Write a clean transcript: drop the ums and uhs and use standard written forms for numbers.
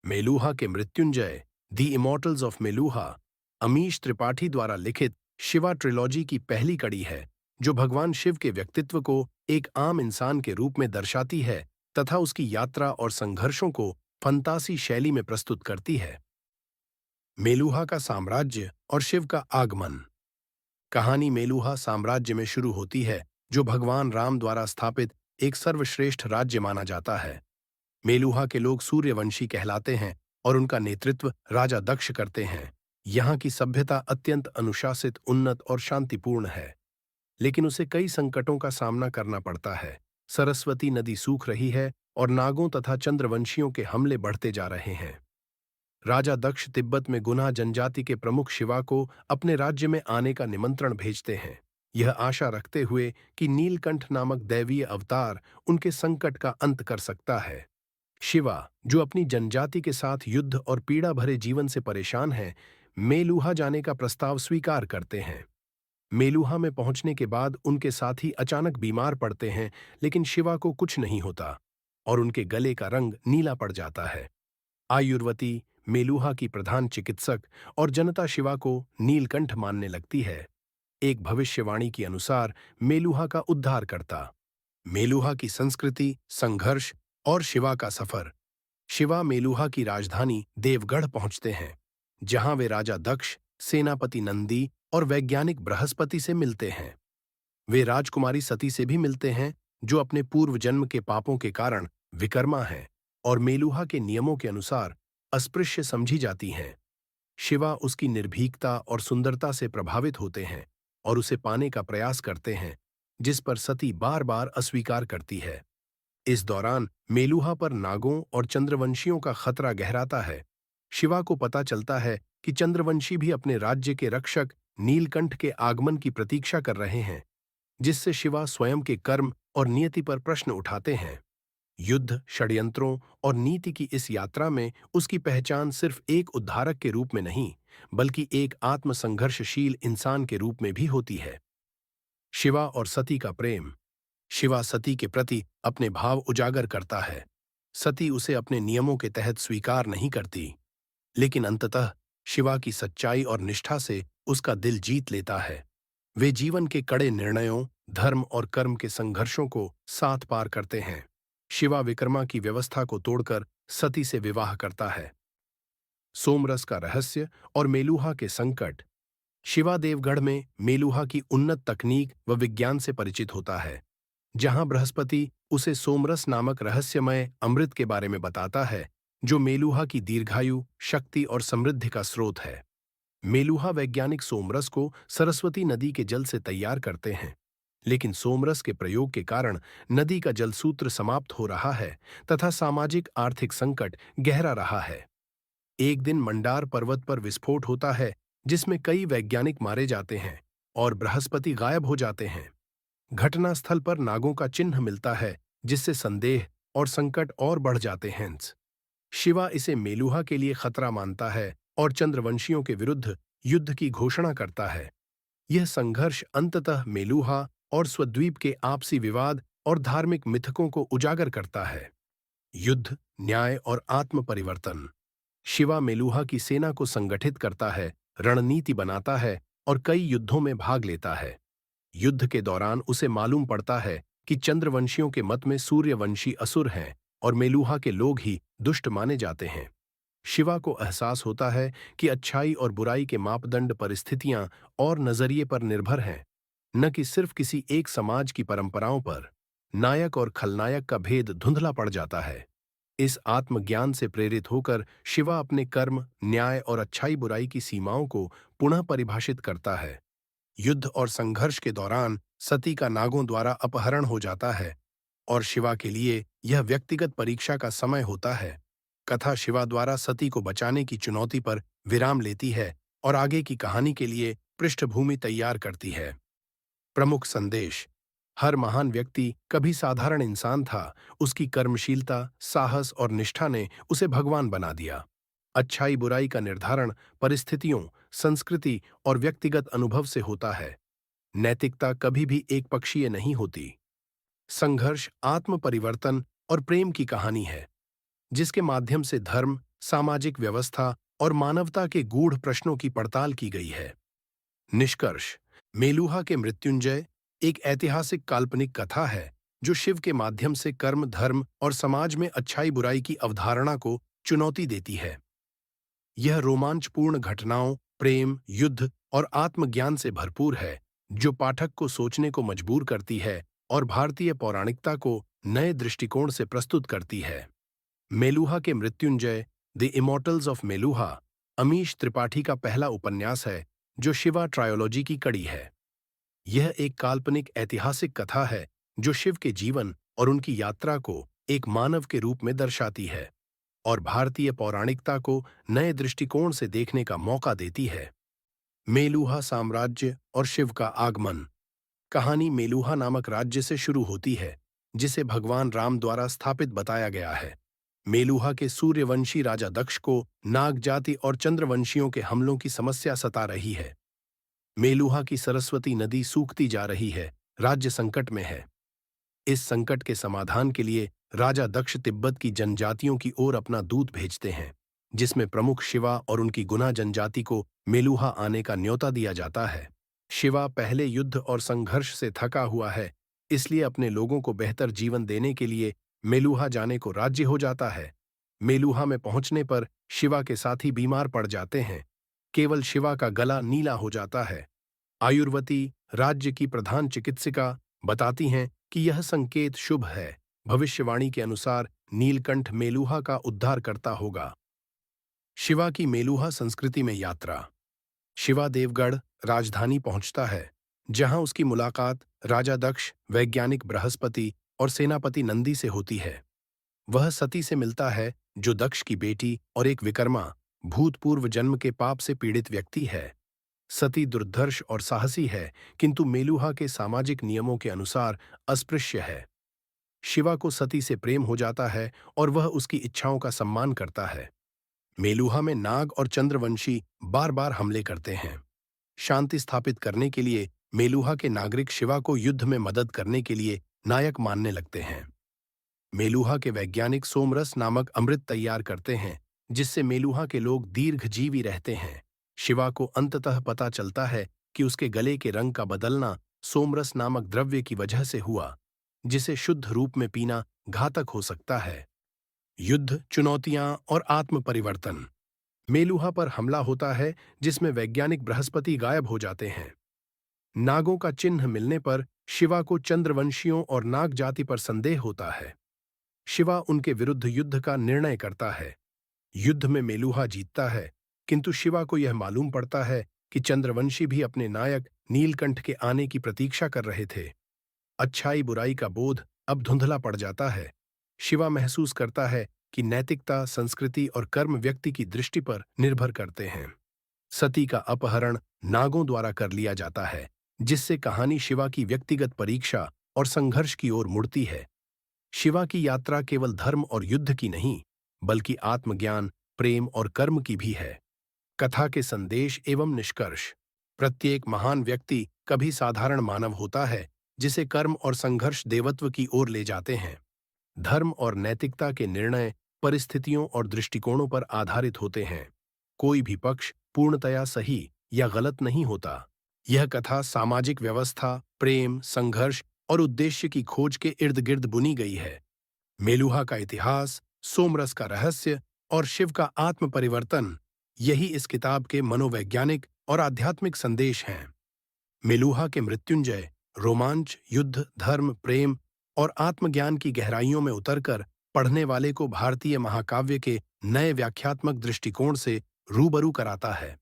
मेलुहा के मृत्युंजय दी immortals of Meluha Amish Tripathi द्वारा लिखित शिवा ट्रिलॉजी की पहली कड़ी है, जो भगवान शिव के व्यक्तित्व को एक आम इंसान के रूप में दर्शाती है तथा उसकी यात्रा और संघर्षों को फंतासी शैली में प्रस्तुत करती है। मेलुहा का साम्राज्य और शिव का आगमन। कहानी मेलुहा साम्राज्य में शुरू होती है, जो भगवान राम द्वारा स्थापित एक सर्वश्रेष्ठ राज्य माना जाता है। मेलुहा के लोग सूर्यवंशी कहलाते हैं और उनका नेतृत्व राजा दक्ष करते हैं। यहाँ की सभ्यता अत्यंत अनुशासित, उन्नत और शांतिपूर्ण है, लेकिन उसे कई संकटों का सामना करना पड़ता है। सरस्वती नदी सूख रही है और नागों तथा चंद्रवंशियों के हमले बढ़ते जा रहे हैं। राजा दक्ष तिब्बत में गुना जनजाति के प्रमुख शिवा को अपने राज्य में आने का निमंत्रण भेजते हैं, यह आशा रखते हुए कि नीलकंठ नामक दैवीय अवतार उनके संकट का अंत कर सकता है। शिवा, जो अपनी जनजाति के साथ युद्ध और पीड़ा भरे जीवन से परेशान हैं, मेलुहा जाने का प्रस्ताव स्वीकार करते हैं। मेलुहा में पहुंचने के बाद उनके साथी अचानक बीमार पड़ते हैं, लेकिन शिवा को कुछ नहीं होता और उनके गले का रंग नीला पड़ जाता है। आयुर्वती, मेलुहा की प्रधान चिकित्सक और जनता शिवा को नीलकंठ मानने लगती है। एक भविष्यवाणी के अनुसार मेलुहा का उद्धार करता। मेलुहा की संस्कृति, संघर्ष और शिवा का सफर। शिवा मेलुहा की राजधानी देवगढ़ पहुंचते हैं, जहां वे राजा दक्ष, सेनापति नंदी और वैज्ञानिक बृहस्पति से मिलते हैं। वे राजकुमारी सती से भी मिलते हैं, जो अपने पूर्व जन्म के पापों के कारण विकर्मा हैं और मेलुहा के नियमों के अनुसार अस्पृश्य समझी जाती हैं। शिवा उसकी निर्भीकता और सुंदरता से प्रभावित होते हैं और उसे पाने का प्रयास करते हैं, जिस पर सती बार बार अस्वीकार करती है। इस दौरान मेलुहा पर नागों और चंद्रवंशियों का खतरा गहराता है। शिवा को पता चलता है कि चंद्रवंशी भी अपने राज्य के रक्षक नीलकंठ के आगमन की प्रतीक्षा कर रहे हैं, जिससे शिवा स्वयं के कर्म और नियति पर प्रश्न उठाते हैं। युद्ध, षड्यंत्रों और नीति की इस यात्रा में उसकी पहचान सिर्फ एक उद्धारक के रूप में नहीं, बल्कि एक आत्मसंघर्षशील इंसान के रूप में भी होती है। शिवा और सती का प्रेम। शिवा सती के प्रति अपने भाव उजागर करता है। सती उसे अपने नियमों के तहत स्वीकार नहीं करती, लेकिन अंततः शिवा की सच्चाई और निष्ठा से उसका दिल जीत लेता है। वे जीवन के कड़े निर्णयों, धर्म और कर्म के संघर्षों को साथ पार करते हैं। शिवा विक्रमा की व्यवस्था को तोड़कर सती से विवाह करता है। सोमरस का रहस्य और मेलुहा के संकट। शिवा देवगढ़ में मेलुहा की उन्नत तकनीक व विज्ञान से परिचित होता है, जहां बृहस्पति उसे सोमरस नामक रहस्यमय अमृत के बारे में बताता है, जो मेलुहा की दीर्घायु, शक्ति और समृद्धि का स्रोत है। मेलुहा वैज्ञानिक सोमरस को सरस्वती नदी के जल से तैयार करते हैं, लेकिन सोमरस के प्रयोग के कारण नदी का जलसूत्र समाप्त हो रहा है तथा सामाजिक आर्थिक संकट गहरा रहा है। एक दिन मंडार पर्वत पर विस्फोट होता है, जिसमें कई वैज्ञानिक मारे जाते हैं और बृहस्पति गायब हो जाते हैं। घटनास्थल पर नागों का चिन्ह मिलता है, जिससे संदेह और संकट और बढ़ जाते हैं। शिवा इसे मेलुहा के लिए खतरा मानता है और चंद्रवंशियों के विरुद्ध युद्ध की घोषणा करता है। यह संघर्ष अंततः मेलुहा और स्वद्वीप के आपसी विवाद और धार्मिक मिथकों को उजागर करता है। युद्ध, न्याय और आत्म परिवर्तन। शिवा मेलुहा की सेना को संगठित करता है, रणनीति बनाता है और कई युद्धों में भाग लेता है। युद्ध के दौरान उसे मालूम पड़ता है कि चंद्रवंशियों के मत में सूर्यवंशी असुर हैं और मेलुहा के लोग ही दुष्ट माने जाते हैं। शिवा को एहसास होता है कि अच्छाई और बुराई के मापदंड परिस्थितियां और नजरिए पर निर्भर हैं, न कि सिर्फ किसी एक समाज की परंपराओं पर। नायक और खलनायक का भेद धुंधला पड़ जाता है। इस आत्मज्ञान से प्रेरित होकर शिवा अपने कर्म, न्याय और अच्छाई बुराई की सीमाओं को पुनः परिभाषित करता है। युद्ध और संघर्ष के दौरान सती का नागों द्वारा अपहरण हो जाता है और शिवा के लिए यह व्यक्तिगत परीक्षा का समय होता है। कथा शिवा द्वारा सती को बचाने की चुनौती पर विराम लेती है और आगे की कहानी के लिए पृष्ठभूमि तैयार करती है। प्रमुख संदेश। हर महान व्यक्ति कभी साधारण इंसान था, उसकी कर्मशीलता, साहस और निष्ठा ने उसे भगवान बना दिया। अच्छाई बुराई का निर्धारण परिस्थितियों, संस्कृति और व्यक्तिगत अनुभव से होता है। नैतिकता कभी भी एकपक्षीय नहीं होती। संघर्ष, आत्म परिवर्तन और प्रेम की कहानी है, जिसके माध्यम से धर्म, सामाजिक व्यवस्था और मानवता के गूढ़ प्रश्नों की पड़ताल की गई है। निष्कर्ष: मेलुहा के मृत्युंजय एक ऐतिहासिक काल्पनिक कथा है जो शिव के माध्यम से कर्म, धर्म और समाज में अच्छाई बुराई की अवधारणा को चुनौती देती है। यह रोमांचपूर्ण घटनाओं, प्रेम, युद्ध और आत्मज्ञान से भरपूर है, जो पाठक को सोचने को मजबूर करती है और भारतीय पौराणिकता को नए दृष्टिकोण से प्रस्तुत करती है। मेलुहा के Mrityunjay, the immortals of Meluha, Amish Tripathi का पहला उपन्यास है जो शिवा ट्रायोलॉजी की कड़ी है। यह एक काल्पनिक ऐतिहासिक कथा है जो शिव के जीवन और उनकी यात्रा को एक मानव के रूप में दर्शाती है और भारतीय पौराणिकता को नए दृष्टिकोण से देखने का मौका देती है। मेलुहा साम्राज्य और शिव का आगमन। कहानी मेलुहा नामक राज्य से शुरू होती है, जिसे भगवान राम द्वारा स्थापित बताया गया है। मेलुहा के सूर्यवंशी राजा दक्ष को नाग जाति और चंद्रवंशियों के हमलों की समस्या सता रही है। मेलुहा की सरस्वती नदी सूखती जा रही है, राज्य संकट में है। इस संकट के समाधान के लिए राजा दक्ष तिब्बत की जनजातियों की ओर अपना दूत भेजते हैं, जिसमें प्रमुख शिवा और उनकी गुना जनजाति को मेलुहा आने का न्योता दिया जाता है। शिवा पहले युद्ध और संघर्ष से थका हुआ है, इसलिए अपने लोगों को बेहतर जीवन देने के लिए मेलुहा जाने को राजी हो जाता है। मेलुहा में पहुंचने पर शिवा के साथी बीमार पड़ जाते हैं। केवल शिवा का गला नीला हो जाता है। आयुर्वती, राज्य की प्रधान चिकित्सिका, बताती हैं कि यह संकेत शुभ है। भविष्यवाणी के अनुसार नीलकंठ मेलुहा का उद्धार करता होगा। शिवा की मेलुहा संस्कृति में यात्रा। शिवा देवगढ़, राजधानी पहुंचता है, जहां उसकी मुलाकात राजा दक्ष, वैज्ञानिक बृहस्पति और सेनापति नंदी से होती है। वह सती से मिलता है, जो दक्ष की बेटी और एक विकर्मा, भूतपूर्व जन्म के पाप से पीड़ित व्यक्ति है। सती दुर्धर्ष और साहसी है, किंतु मेलुहा के सामाजिक नियमों के अनुसार अस्पृश्य है। शिवा को सती से प्रेम हो जाता है और वह उसकी इच्छाओं का सम्मान करता है। मेलुहा में नाग और चंद्रवंशी बार बार हमले करते हैं। शांति स्थापित करने के लिए मेलुहा के नागरिक शिवा को युद्ध में मदद करने के लिए नायक मानने लगते हैं। मेलुहा के वैज्ञानिक सोमरस नामक अमृत तैयार करते हैं, जिससे मेलुहा के लोग दीर्घजीवी रहते हैं। शिवा को अंततः पता चलता है कि उसके गले के रंग का बदलना सोमरस नामक द्रव्य की वजह से हुआ, जिसे शुद्ध रूप में पीना घातक हो सकता है। युद्ध, चुनौतियां और आत्म परिवर्तन। मेलुहा पर हमला होता है, जिसमें वैज्ञानिक बृहस्पति गायब हो जाते हैं। नागों का चिन्ह मिलने पर शिवा को चंद्रवंशियों और नाग जाति पर संदेह होता है। शिवा उनके विरुद्ध युद्ध का निर्णय करता है। युद्ध में मेलुहा जीतता है, किंतु शिवा को यह मालूम पड़ता है कि चंद्रवंशी भी अपने नायक नीलकंठ के आने की प्रतीक्षा कर रहे थे। अच्छाई बुराई का बोध अब धुंधला पड़ जाता है। शिवा महसूस करता है कि नैतिकता, संस्कृति और कर्म व्यक्ति की दृष्टि पर निर्भर करते हैं। सती का अपहरण नागों द्वारा कर लिया जाता है, जिससे कहानी शिवा की व्यक्तिगत परीक्षा और संघर्ष की ओर मुड़ती है। शिवा की यात्रा केवल धर्म और युद्ध की नहीं, बल्कि आत्मज्ञान, प्रेम और कर्म की भी है। कथा के संदेश एवं निष्कर्ष। प्रत्येक महान व्यक्ति कभी साधारण मानव होता है, जिसे कर्म और संघर्ष देवत्व की ओर ले जाते हैं। धर्म और नैतिकता के निर्णय परिस्थितियों और दृष्टिकोणों पर आधारित होते हैं। कोई भी पक्ष पूर्णतया सही या गलत नहीं होता। यह कथा सामाजिक व्यवस्था, प्रेम, संघर्ष और उद्देश्य की खोज के इर्द गिर्द बुनी गई है। मेलुहा का इतिहास, सोमरस का रहस्य और शिव का आत्म परिवर्तन, यही इस किताब के मनोवैज्ञानिक और आध्यात्मिक संदेश हैं। मेलुहा के मृत्युंजय रोमांच, युद्ध, धर्म, प्रेम और आत्मज्ञान की गहराइयों में उतरकर पढ़ने वाले को भारतीय महाकाव्य के नए व्याख्यात्मक दृष्टिकोण से रूबरू कराता है।